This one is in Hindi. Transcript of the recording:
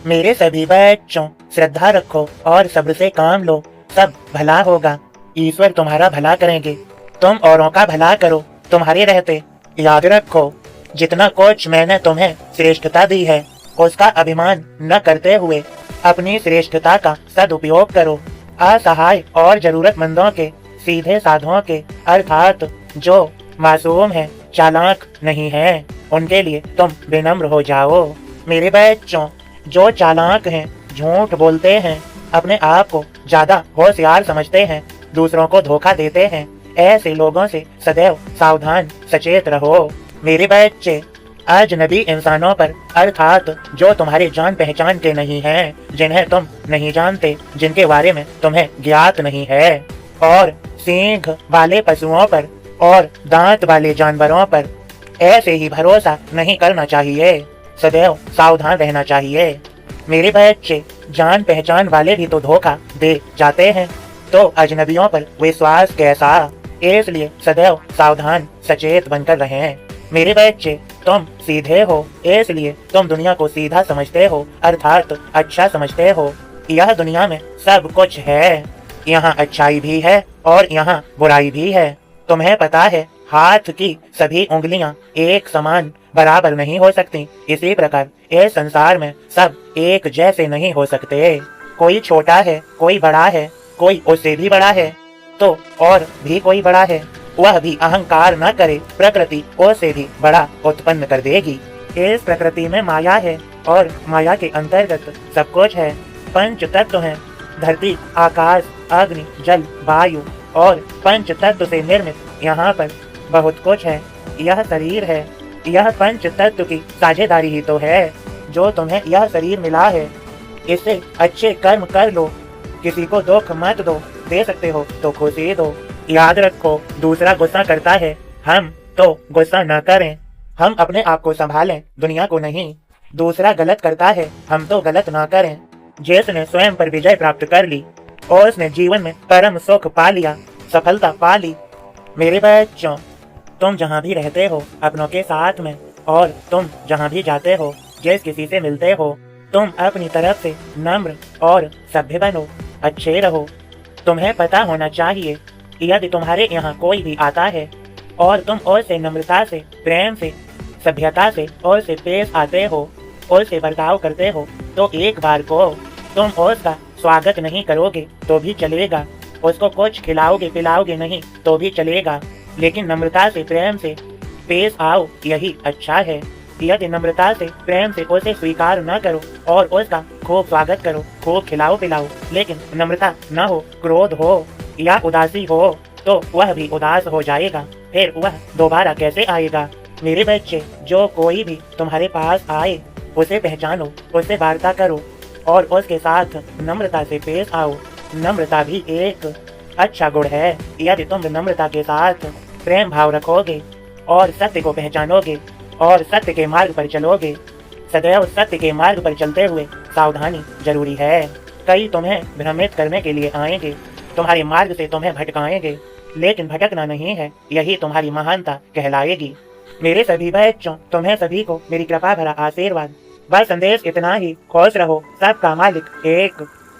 मेरे सभी बच्चों, श्रद्धा रखो और सब्र से काम लो, सब भला होगा। ईश्वर तुम्हारा भला करेंगे। तुम औरों का भला करो तुम्हारे रहते। याद रखो, जितना कुछ मैंने तुम्हें श्रेष्ठता दी है, उसका अभिमान न करते हुए अपनी श्रेष्ठता का सदुपयोग करो। असहाय और जरूरतमंदों के, सीधे साधुओं के, अर्थात जो मासूम है, चालाक नहीं है, उनके लिए तुम विनम्र हो जाओ। मेरे बच्चों, जो चालाक हैं, झूठ बोलते हैं, अपने आप को ज्यादा होशियार समझते हैं, दूसरों को धोखा देते हैं, ऐसे लोगों से सदैव सावधान सचेत रहो। मेरे बच्चे, अजनबी इंसानों पर, अर्थात जो तुम्हारे जान पहचान के नहीं हैं, जिन्हें तुम नहीं जानते, जिनके बारे में तुम्हें ज्ञात नहीं है, और सींग वाले पशुओं पर और दांत वाले जानवरों पर ऐसे ही भरोसा नहीं करना चाहिए। सदैव सावधान रहना चाहिए। मेरे बच्चे, जान पहचान वाले भी तो धोखा दे जाते हैं, तो अजनबियों पर विश्वास कैसा। इसलिए सदैव सावधान सचेत बनकर रहें। मेरे बच्चे, तुम सीधे हो, इसलिए तुम दुनिया को सीधा समझते हो, अर्थात अच्छा समझते हो। यह दुनिया में सब कुछ है, यहाँ अच्छाई भी है और यहाँ बुराई भी है। तुम्हें पता है, हाथ की सभी उंगलियां एक समान बराबर नहीं हो सकती। इसी प्रकार इस संसार में सब एक जैसे नहीं हो सकते। कोई छोटा है, कोई बड़ा है, कोई उससे भी बड़ा है, तो और भी कोई बड़ा है, वह भी अहंकार न करे, प्रकृति उससे भी बड़ा उत्पन्न कर देगी। इस प्रकृति में माया है और माया के अंतर्गत सब कुछ है। पंच तत्व हैं, धरती, आकाश, अग्नि, जल, वायु, और पंच तत्व से निर्मित यहाँ पर बहुत कुछ है। यह शरीर है, यह पंच तत्व की साझेदारी ही तो है जो तुम्हें यह शरीर मिला है। इससे अच्छे कर्म कर लो, किसी को दुख मत दो, दे सकते हो तो खुशी दो। याद रखो, दूसरा गुस्सा करता है, हम तो गुस्सा न करें, हम अपने आप को संभालें, दुनिया को नहीं। दूसरा गलत करता है, हम तो गलत ना करें। जिसने स्वयं पर विजय प्राप्त कर ली और उसने जीवन में परम सुख पा लिया, सफलता पा ली। मेरे बच्चों, तुम जहाँ भी रहते हो अपनों के साथ में, और तुम जहाँ भी जाते हो, जिस किसी से मिलते हो, तुम अपनी तरफ से नम्र और सभ्य बनो, अच्छे रहो। तुम्हें पता होना चाहिए, यदि तुम्हारे यहाँ कोई भी आता है और तुम उससे नम्रता से, प्रेम से, सभ्यता से उससे पेश आते हो, उससे बर्ताव करते हो, तो एक बार को तुम उसका स्वागत नहीं करोगे तो भी चलेगा, उसको कुछ खिलाओगे पिलाओगे नहीं तो भी चलेगा, लेकिन नम्रता से, प्रेम से पेश आओ, यही अच्छा है। यदि नम्रता से, प्रेम से उसे स्वीकार न करो और उसका खूब स्वागत करो, खूब खिलाओ पिलाओ, लेकिन नम्रता न हो, क्रोध हो या उदासी हो, तो वह भी उदास हो जाएगा, फिर वह दोबारा कैसे आएगा। मेरे बच्चे, जो कोई भी तुम्हारे पास आए, उसे पहचानो, उससे वार्ता करो और उसके साथ नम्रता से पेश आओ। नम्रता भी एक अच्छा गुण है। यदि तुम नम्रता के साथ प्रेम भाव रखोगे और सत्य को पहचानोगे और सत्य के मार्ग पर चलोगे, सदैव सत्य के मार्ग पर चलते हुए सावधानी जरूरी है। कई तुम्हें भ्रमित करने के लिए आएंगे, तुम्हारे मार्ग से तुम्हें भटकाएंगे, लेकिन भटकना नहीं है, यही तुम्हारी महानता कहलाएगी। मेरे सभी बच्चों, तुम्हें सभी को मेरी कृपा भरा आशीर्वाद। बस संदेश इतना ही, खुश रहो, सबका मालिक एक।